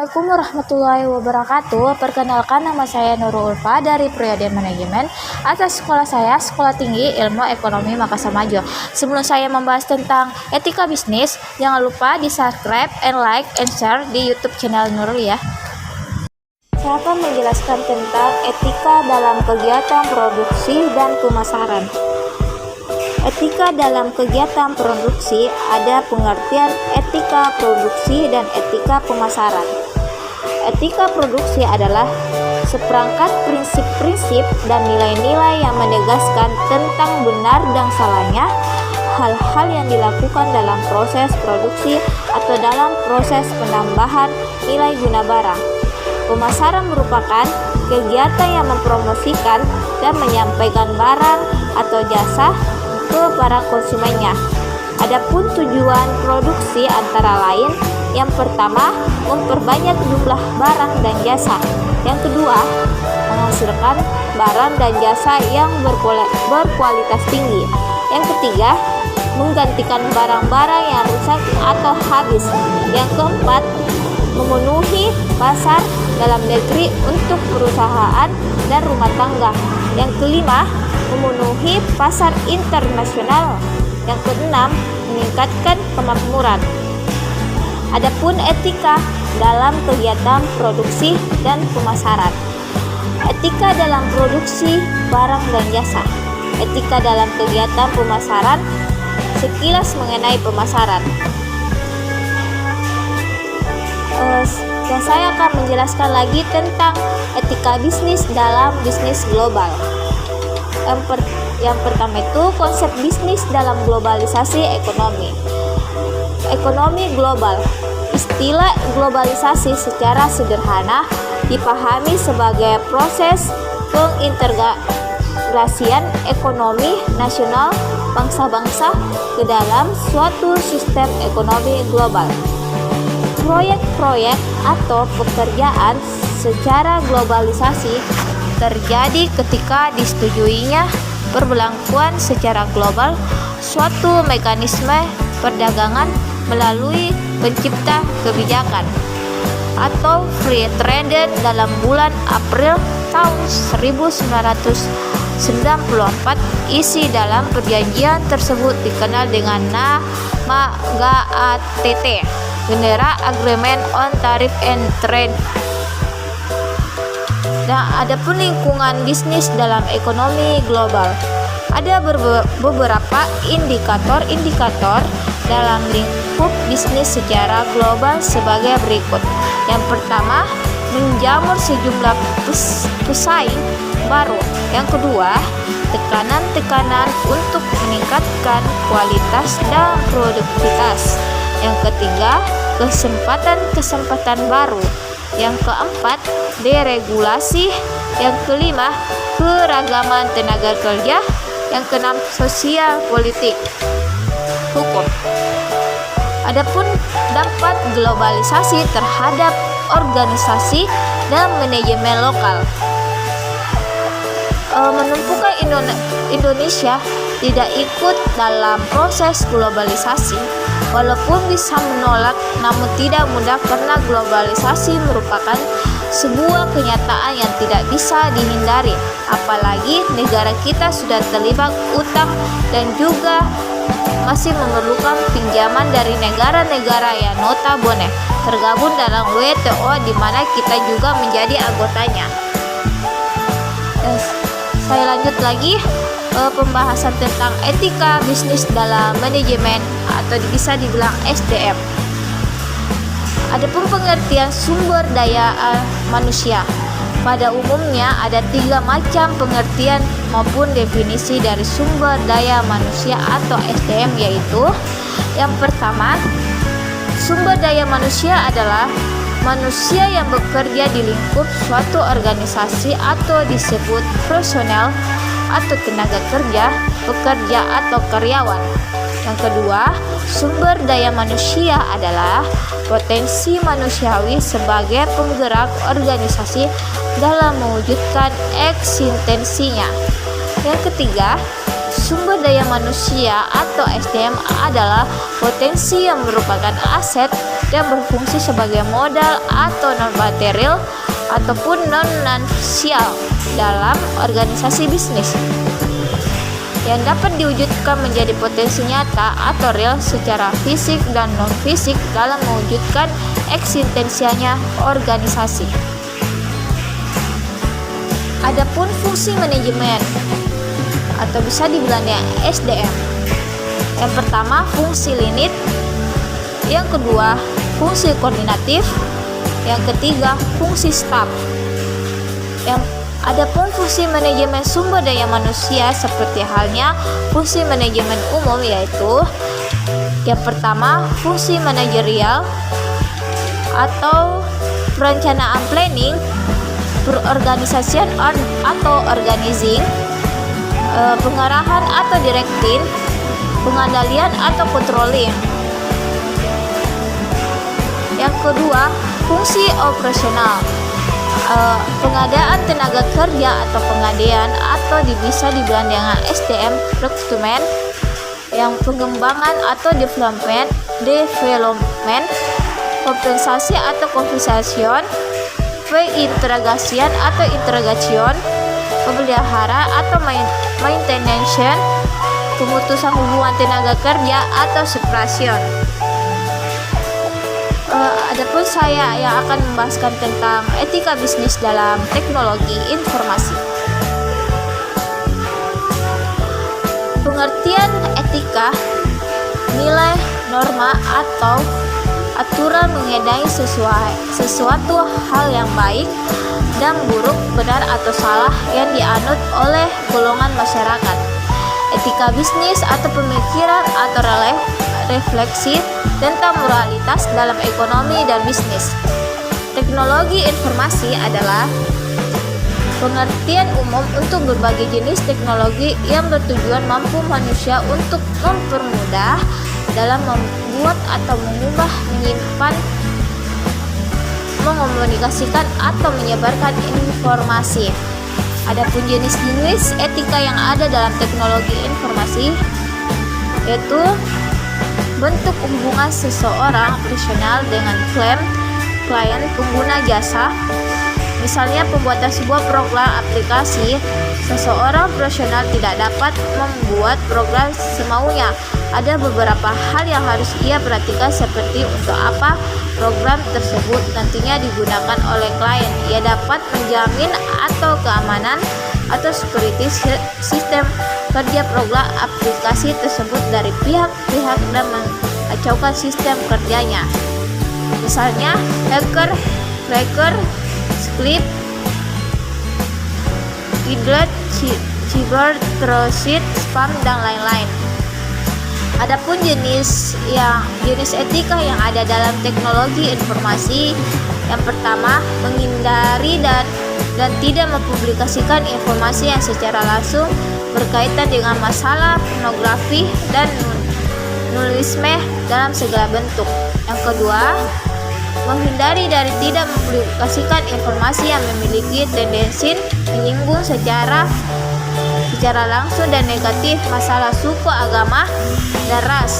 Assalamualaikum warahmatullahi wabarakatuh. Perkenalkan, nama saya Nurul Ulfa dari Prodi Manajemen atas sekolah saya, Sekolah Tinggi Ilmu Ekonomi Makassar Maju. Sebelum saya membahas tentang etika bisnis, jangan lupa di subscribe and like and share di YouTube channel Nurul ya. Saya akan menjelaskan tentang etika dalam kegiatan produksi dan pemasaran. Etika dalam kegiatan produksi ada pengertian etika produksi dan etika pemasaran. Etika produksi adalah seperangkat prinsip-prinsip dan nilai-nilai yang menegaskan tentang benar dan salahnya hal-hal yang dilakukan dalam proses produksi atau dalam proses penambahan nilai guna barang. Pemasaran merupakan kegiatan yang mempromosikan dan menyampaikan barang atau jasa ke para konsumennya. Adapun tujuan produksi antara lain, yang pertama, memperbanyak jumlah barang dan jasa. Yang kedua, menghasilkan barang dan jasa yang berkualitas tinggi. Yang ketiga, menggantikan barang-barang yang rusak atau habis. Yang keempat, memenuhi pasar dalam negeri untuk perusahaan dan rumah tangga. Yang kelima, memenuhi pasar internasional. Yang keenam, meningkatkan kemakmuran. Adapun etika dalam kegiatan produksi dan pemasaran. Etika dalam produksi barang dan jasa. Etika dalam kegiatan pemasaran. Sekilas mengenai pemasaran. Dan saya akan menjelaskan lagi tentang etika bisnis dalam bisnis global. Yang pertama itu konsep bisnis dalam globalisasi ekonomi. Ekonomi global. Istilah globalisasi secara sederhana dipahami sebagai proses pengintegrasian ekonomi nasional bangsa-bangsa ke dalam suatu sistem ekonomi global. Proyek-proyek atau pekerjaan secara globalisasi terjadi ketika disetujuinya perberlakuan secara global suatu mekanisme perdagangan melalui pencipta kebijakan atau free trade dalam bulan April tahun 1994. Isi dalam perjanjian tersebut dikenal dengan nama GATT, General Agreement on Tariff and Trade. Nah, adapun lingkungan bisnis dalam ekonomi global, ada beberapa indikator-indikator dalam lingkup bisnis secara global sebagai berikut. Yang pertama, menjamur sejumlah pesaing baru. Yang kedua, tekanan-tekanan untuk meningkatkan kualitas dan produktivitas. Yang ketiga, kesempatan-kesempatan baru. Yang keempat, deregulasi. Yang kelima, keragaman tenaga kerja. Yang keenam, sosial politik, hukum. Adapun dampak globalisasi terhadap organisasi dan manajemen lokal. Menumpukan Indonesia tidak ikut dalam proses globalisasi, walaupun bisa menolak, namun tidak mudah karena globalisasi merupakan sebuah kenyataan yang tidak bisa dihindari. Apalagi negara kita sudah terlibat utang dan juga masih memerlukan pinjaman dari negara-negara yang notabene tergabung dalam WTO, di mana kita juga menjadi anggotanya. Saya lanjut lagi pembahasan tentang etika bisnis dalam manajemen atau bisa dibilang SDM. Adapun pengertian sumber daya manusia. Pada umumnya ada 3 macam pengertian maupun definisi dari sumber daya manusia atau SDM, yaitu yang pertama, sumber daya manusia adalah manusia yang bekerja di lingkup suatu organisasi atau disebut personel atau tenaga kerja, pekerja atau karyawan. Yang kedua, sumber daya manusia adalah potensi manusiawi sebagai penggerak organisasi dalam mewujudkan eksistensinya. Yang ketiga, sumber daya manusia atau SDM adalah potensi yang merupakan aset dan berfungsi sebagai modal atau non-material ataupun non-finansial dalam organisasi bisnis yang dapat diwujudkan menjadi potensi nyata atau real secara fisik dan non-fisik dalam mewujudkan eksistensinya organisasi. Adapun fungsi manajemen atau bisa dibilang SDM. Yang pertama, fungsi linit. Yang kedua, fungsi koordinatif. Yang ketiga, fungsi staf. Adapun fungsi manajemen sumber daya manusia seperti halnya fungsi manajemen umum, yaitu yang pertama, fungsi manajerial atau perencanaan planning, perorganisasian atau organizing, pengarahan atau directing, pengendalian atau controlling. Yang kedua, fungsi operasional, pengadaan tenaga kerja atau pengadaan atau bisa dibilang dengan SDM recruitment, yang pengembangan atau development, kompensasi atau compensation, interagasian atau interagation, pemelihara atau maintenance, pemutusan hubungan tenaga kerja atau separation. Adapun saya yang akan membahaskan tentang etika bisnis dalam teknologi informasi. Pengertian etika, nilai, norma atau aturan mengenai sesuatu hal yang baik dan buruk, benar atau salah yang dianut oleh golongan masyarakat. Etika bisnis atau pemikiran atau refleksi tentang moralitas dalam ekonomi dan bisnis. Teknologi informasi adalah pengertian umum untuk berbagai jenis teknologi yang bertujuan mampu manusia untuk mempermudah dalam membuat atau mengubah, menyimpan, mengomunikasikan atau menyebarkan informasi. Adapun jenis-jenis etika yang ada dalam teknologi informasi yaitu bentuk hubungan seseorang profesional dengan klien pengguna jasa. Misalnya pembuatan sebuah program aplikasi, seseorang profesional tidak dapat membuat program semaunya. Ada beberapa hal yang harus ia perhatikan seperti untuk apa program tersebut nantinya digunakan oleh klien. Ia dapat menjamin atau keamanan atau security sistem kerja program aplikasi tersebut dari pihak-pihak dan mengacaukan sistem kerjanya. Misalnya hacker, cracker, script, hidrat, cyber, trosit, spam, dan lain-lain. Adapun jenis etika yang ada dalam teknologi informasi, yang pertama, menghindari dan tidak mempublikasikan informasi yang secara langsung berkaitan dengan masalah pornografi dan nulisme dalam segala bentuk. Yang kedua, menghindari dari tidak mempublikasikan informasi yang memiliki tendensi menyinggung secara langsung dan negatif masalah suku, agama, dan ras,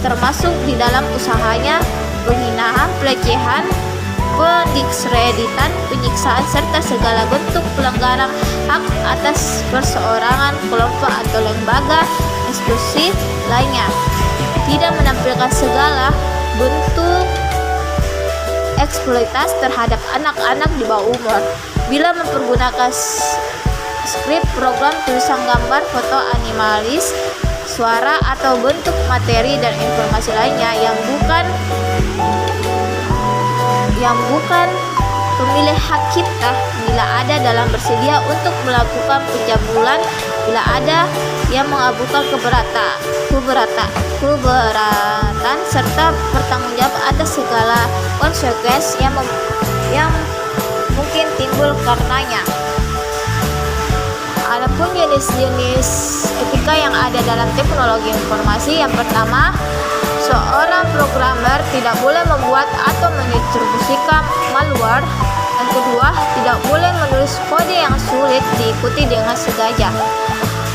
termasuk di dalam usahanya penghinaan, pelecehan, pendiskreditasi, penyiksaan, serta segala bentuk pelanggaran hak atas perseorangan, kelompok atau lembaga institusi lainnya. Tidak menampilkan segala bentuk eksploitasi terhadap anak-anak di bawah umur. Bila mempergunakan skrip, program, tulisan, gambar, foto, animalis, suara atau bentuk materi dan informasi lainnya yang bukan pemilik hak cipta, bila ada dalam bersedia untuk melakukan pencabulan, bila ada yang mengajukan keberatan serta bertanggung jawab atas segala konsekuensi yang mungkin timbul karenanya. Adapun jenis-jenis etika yang ada dalam teknologi informasi, yang pertama, seorang programmer tidak boleh membuat atau mendistribusikan malware. Yang kedua, tidak boleh menulis kode yang sulit diikuti dengan sengaja.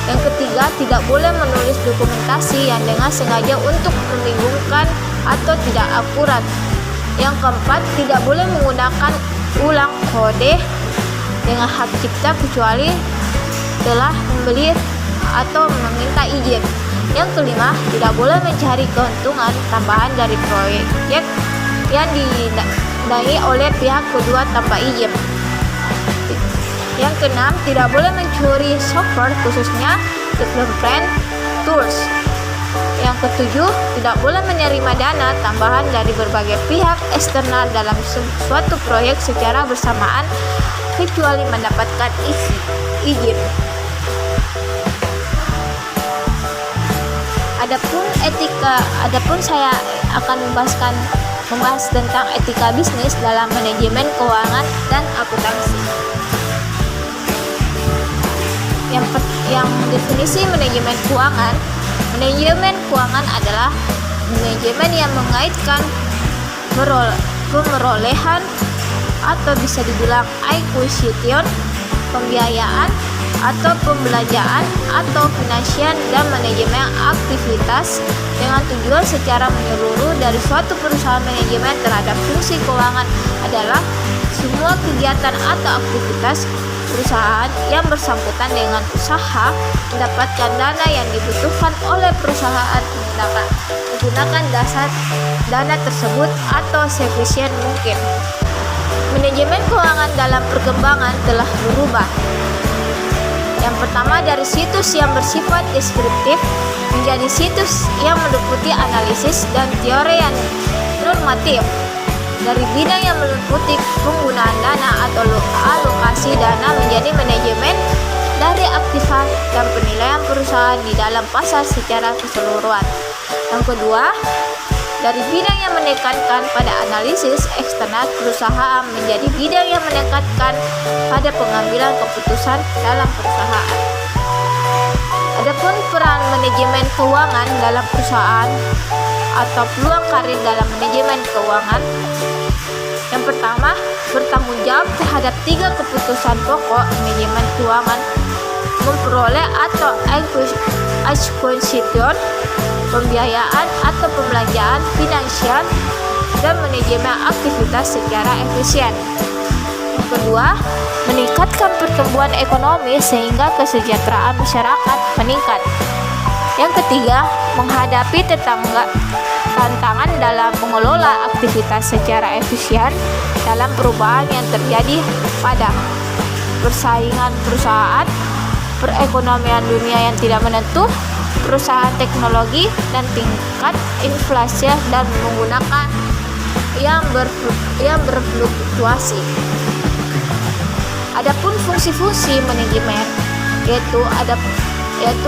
Yang ketiga, tidak boleh menulis dokumentasi yang dengan sengaja untuk membingungkan atau tidak akurat. Yang keempat, tidak boleh menggunakan ulang kode dengan hak cipta kecuali telah membeli atau meminta izin. Yang kelima, tidak boleh mencari keuntungan tambahan dari proyek yang didanai oleh pihak kedua tanpa izin. Yang keenam, tidak boleh mencuri software khususnya development tools. Yang ketujuh, tidak boleh menerima dana tambahan dari berbagai pihak eksternal dalam suatu proyek secara bersamaan kecuali mendapatkan izin. Adapun saya akan membahas tentang etika bisnis dalam manajemen keuangan dan akuntansi. Yang definisi manajemen keuangan. Manajemen keuangan adalah manajemen yang mengaitkan pemerolehan atau bisa dibilang acquisition, pembiayaan atau pembelanjaan atau finansial dan manajemen aktivitas dengan tujuan secara menyeluruh dari suatu perusahaan. Manajemen terhadap fungsi keuangan adalah semua kegiatan atau aktivitas perusahaan yang bersangkutan dengan usaha mendapatkan dana yang dibutuhkan oleh perusahaan menggunakan dasar dana tersebut atau seefisien mungkin. Manajemen keuangan dalam perkembangan telah berubah. Yang pertama, dari situs yang bersifat deskriptif menjadi situs yang meliputi analisis dan teori yang normatif. Dari bidang yang meliputi penggunaan dana atau alokasi dana menjadi manajemen dari aktiva dan penilaian perusahaan di dalam pasar secara keseluruhan. Yang kedua, dari bidang yang menekankan pada analisis eksternal perusahaan menjadi bidang yang menekankan pada pengambilan keputusan dalam perusahaan. Adapun peran manajemen keuangan dalam perusahaan atau peluang karir dalam manajemen keuangan. Yang pertama, bertanggung jawab terhadap 3 keputusan pokok manajemen keuangan: memperoleh atau acquisition, pembiayaan atau pembelanjaan finansial, dan manajemen aktivitas secara efisien. Yang kedua, meningkatkan pertumbuhan ekonomi sehingga kesejahteraan masyarakat meningkat. Yang ketiga, menghadapi tantangan dalam mengelola aktivitas secara efisien dalam perubahan yang terjadi pada persaingan perusahaan, perekonomian dunia yang tidak menentu, perusahaan teknologi, dan tingkat inflasi dan menggunakan yang berfluktuasi. Adapun fungsi-fungsi manajemen yaitu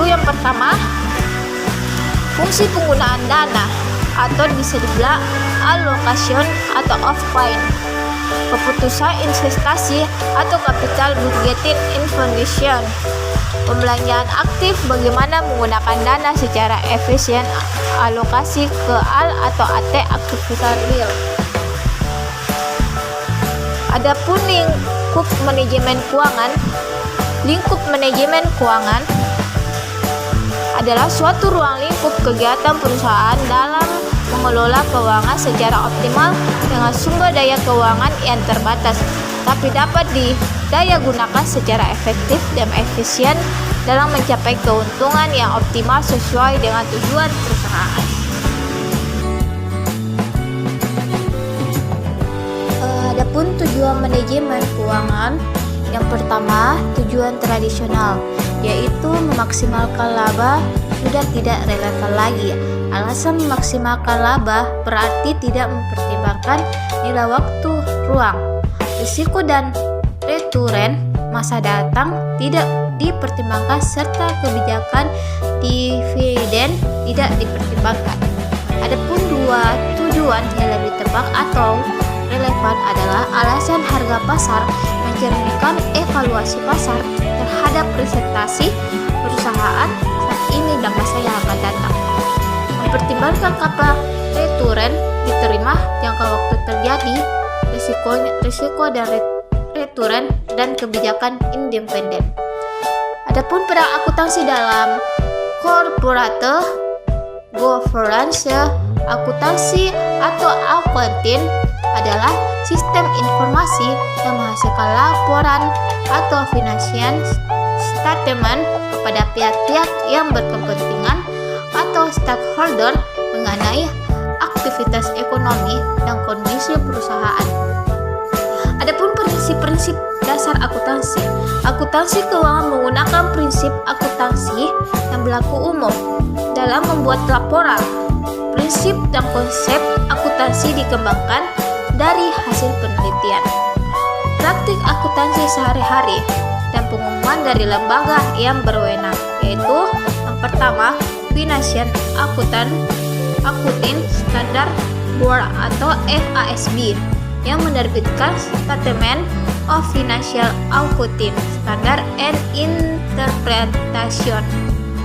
yang pertama, fungsi penggunaan dana atau bisa dibilang allocation atau off-point, keputusan investasi atau capital budgeting information, pembelanjaan aktif, bagaimana menggunakan dana secara efisien, alokasi ke atau AT aktivitas real. Adapun lingkup manajemen keuangan adalah suatu ruang lingkup kegiatan perusahaan dalam mengelola keuangan secara optimal dengan sumber daya keuangan yang terbatas, tapi dapat didaya gunakan secara efektif dan efisien dalam mencapai keuntungan yang optimal sesuai dengan tujuan perusahaan. Adapun tujuan manajemen keuangan, yang pertama, tujuan tradisional, yaitu memaksimalkan laba sudah tidak relevan lagi. Alasan memaksimalkan laba berarti tidak mempertimbangkan nilai waktu, ruang, risiko dan return masa datang tidak dipertimbangkan, serta kebijakan dividen tidak dipertimbangkan. Adapun dua tujuan yang lebih tepat atau relevan adalah alasan harga pasar mencerminkan evaluasi pasar terhadap presentasi perusahaan saat ini dan masa yang akan datang. Mempertimbangkan kapan return diterima, jangka waktu terjadi, risiko dan return, dan kebijakan independen. Adapun peran akuntansi dalam corporate governance, akuntansi atau accounting adalah sistem informasi yang menghasilkan laporan atau financial statement kepada pihak-pihak yang berkepentingan atau stakeholder mengenai aktivitas ekonomi dan kondisi perusahaan. Adapun prinsip-prinsip dasar akuntansi. Akuntansi keuangan menggunakan prinsip akuntansi yang berlaku umum dalam membuat laporan. Prinsip dan konsep akuntansi dikembangkan dari hasil penelitian, praktik akuntansi sehari-hari, dan pengumuman dari lembaga yang berwenang, yaitu yang pertama, Financial Accounting Standard Board atau FASB yang menerbitkan Statement of Financial Accounting Standard and Interpretation.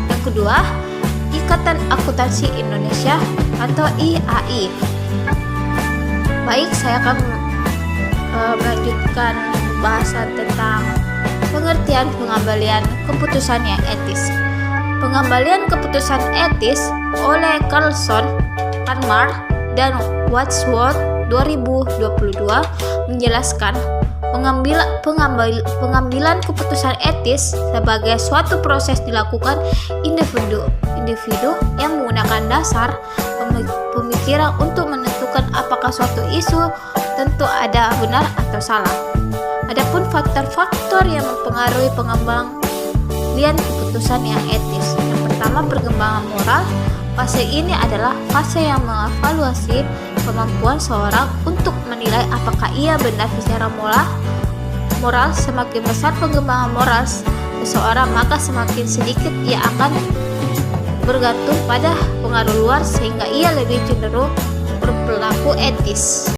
Yang kedua, Ikatan Akuntansi Indonesia atau IAI. Baik, saya akan melanjutkan bahasan tentang pengertian pengembalian keputusan yang etis. Pengembalian keputusan etis oleh Carlson, Kanmar, dan Wadsworth 2022 menjelaskan pengambilan keputusan etis sebagai suatu proses dilakukan individu yang menggunakan dasar pemikiran untuk menentukan apakah suatu isu tentu ada benar atau salah. Adapun faktor-faktor yang mempengaruhi pengembalian keputusan yang etis. Yang pertama, perkembangan moral. Fase ini adalah fase yang mengevaluasi kemampuan seorang untuk menilai apakah ia benar secara moral. Semakin besar pengembangan moral seseorang, maka semakin sedikit ia akan bergantung pada pengaruh luar sehingga ia lebih cenderung berperilaku etis.